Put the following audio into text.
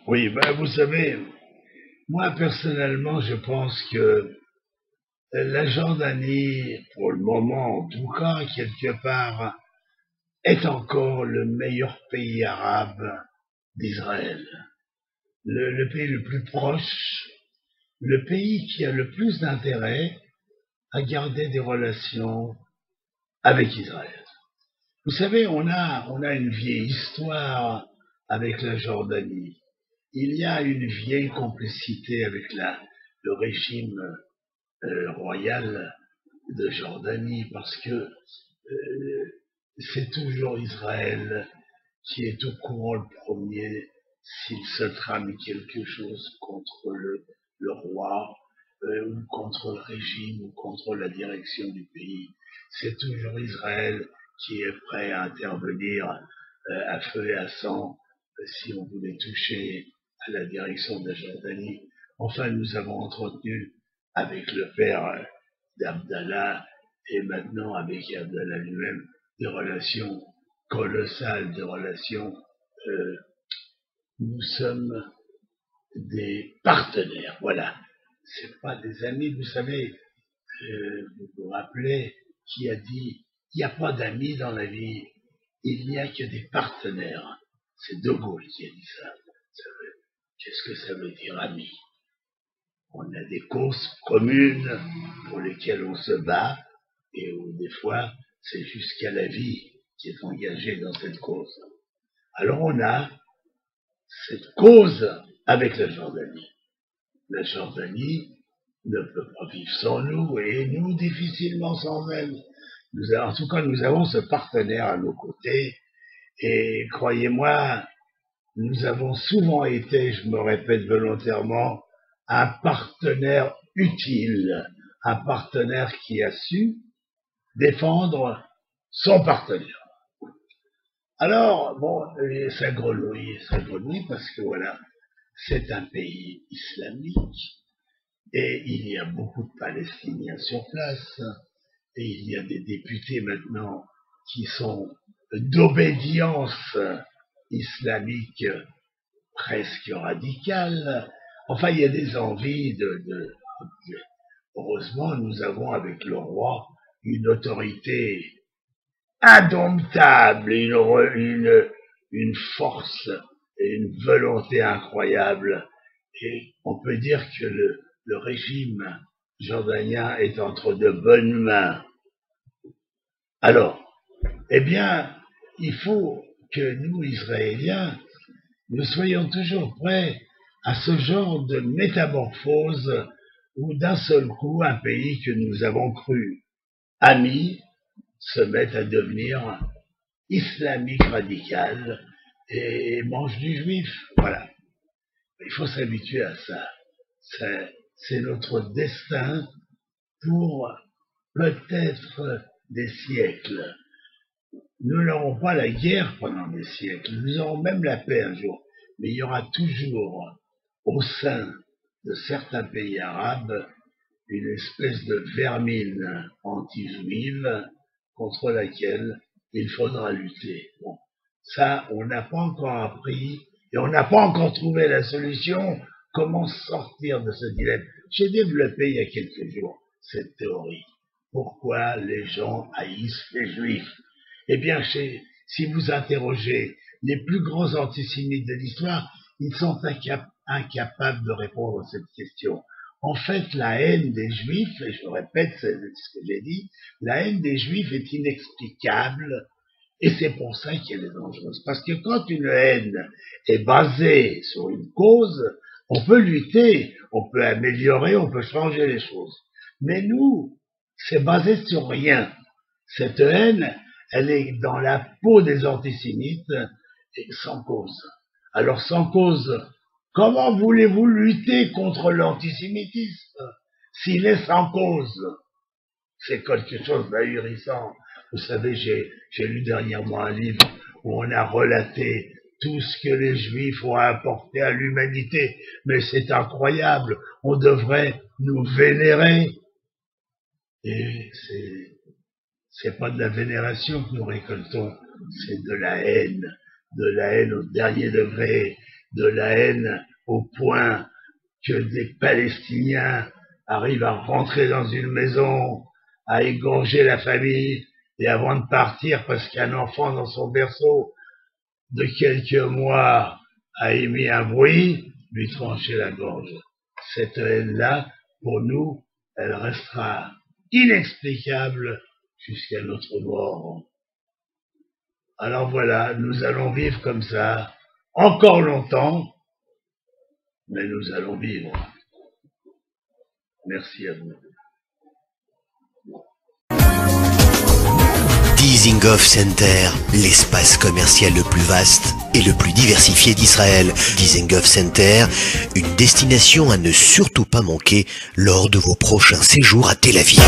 Oui, ben, vous savez, moi personnellement, je pense que la Jordanie, pour le moment en tout cas, quelque part, est encore le meilleur pays arabe d'Israël. Le pays le plus proche, le pays qui a le plus d'intérêt à garder des relations avec Israël. Vous savez, on a une vieille histoire avec la Jordanie. Il y a une vieille complicité avec le régime royal de Jordanie parce que c'est toujours Israël qui est au courant le premier s'il se trame quelque chose contre le roi ou contre le régime ou contre la direction du pays. C'est toujours Israël qui est prêt à intervenir à feu et à sang si on voulait toucher à la direction de la Jordanie. Enfin, nous avons entretenu avec le père d'Abdallah et maintenant avec Abdallah lui-même des relations colossales, des relations. euh, nous sommes des partenaires, voilà. C'est pas des amis, vous savez. Vous vous rappelez qui a dit il n'y a pas d'amis dans la vie, il n'y a que des partenaires. C'est De Gaulle qui a dit ça. Qu'est-ce que ça veut dire ami? On a des causes communes pour lesquelles on se bat et où des fois c'est jusqu'à la vie qui est engagée dans cette cause. Alors on a cette cause avec la Jordanie. La Jordanie ne peut pas vivre sans nous et nous difficilement sans elle. En tout cas, nous avons ce partenaire à nos côtés et croyez-moi, nous avons souvent été, je me répète volontairement, un partenaire utile, un partenaire qui a su défendre son partenaire. Alors, bon, ça grenouille parce que voilà, c'est un pays islamique et il y a beaucoup de Palestiniens sur place et il y a des députés maintenant qui sont d'obédience islamique presque radicale. Enfin, il y a des envies heureusement, nous avons avec le roi une autorité indomptable, une force et une volonté incroyable. Et on peut dire que le régime jordanien est entre de bonnes mains. Alors, eh bien, il faut que nous, Israéliens, nous soyons toujours prêts à ce genre de métamorphose où d'un seul coup, un pays que nous avons cru ami se met à devenir islamique radical et mange du juif. Voilà. Il faut s'habituer à ça. C'est notre destin pour peut-être des siècles. Nous n'aurons pas la guerre pendant des siècles, nous aurons même la paix un jour, mais il y aura toujours au sein de certains pays arabes une espèce de vermine anti-juive contre laquelle il faudra lutter. Bon, ça, on n'a pas encore appris et on n'a pas encore trouvé la solution. Comment sortir de ce dilemme? J'ai développé il y a quelques jours cette théorie. Pourquoi les gens haïssent les juifs? Eh bien, si vous interrogez les plus grands antisémites de l'histoire, ils sont incapables de répondre à cette question. En fait, la haine des juifs, et je répète ce que j'ai dit, la haine des juifs est inexplicable et c'est pour ça qu'elle est dangereuse. Parce que quand une haine est basée sur une cause, on peut lutter, on peut améliorer, on peut changer les choses. Mais nous, c'est basé sur rien. Cette haine, elle est dans la peau des antisémites et sans cause. Alors sans cause, comment voulez-vous lutter contre l'antisémitisme s'il est sans cause? C'est quelque chose d'ahurissant. Vous savez, j'ai lu dernièrement un livre où on a relaté tout ce que les Juifs ont apporté à l'humanité. Mais c'est incroyable. On devrait nous vénérer. Et c'est pas de la vénération que nous récoltons, c'est de la haine au dernier degré, de la haine au point que des Palestiniens arrivent à rentrer dans une maison, à égorger la famille, et avant de partir, parce qu'un enfant dans son berceau de quelques mois a émis un bruit, lui trancher la gorge. Cette haine-là, pour nous, elle restera inexplicable jusqu'à notre mort. Alors voilà, nous allons vivre comme ça, encore longtemps, mais nous allons vivre. Merci à vous. Dizengoff Center, l'espace commercial le plus vaste et le plus diversifié d'Israël. Dizengoff Center, une destination à ne surtout pas manquer lors de vos prochains séjours à Tel Aviv.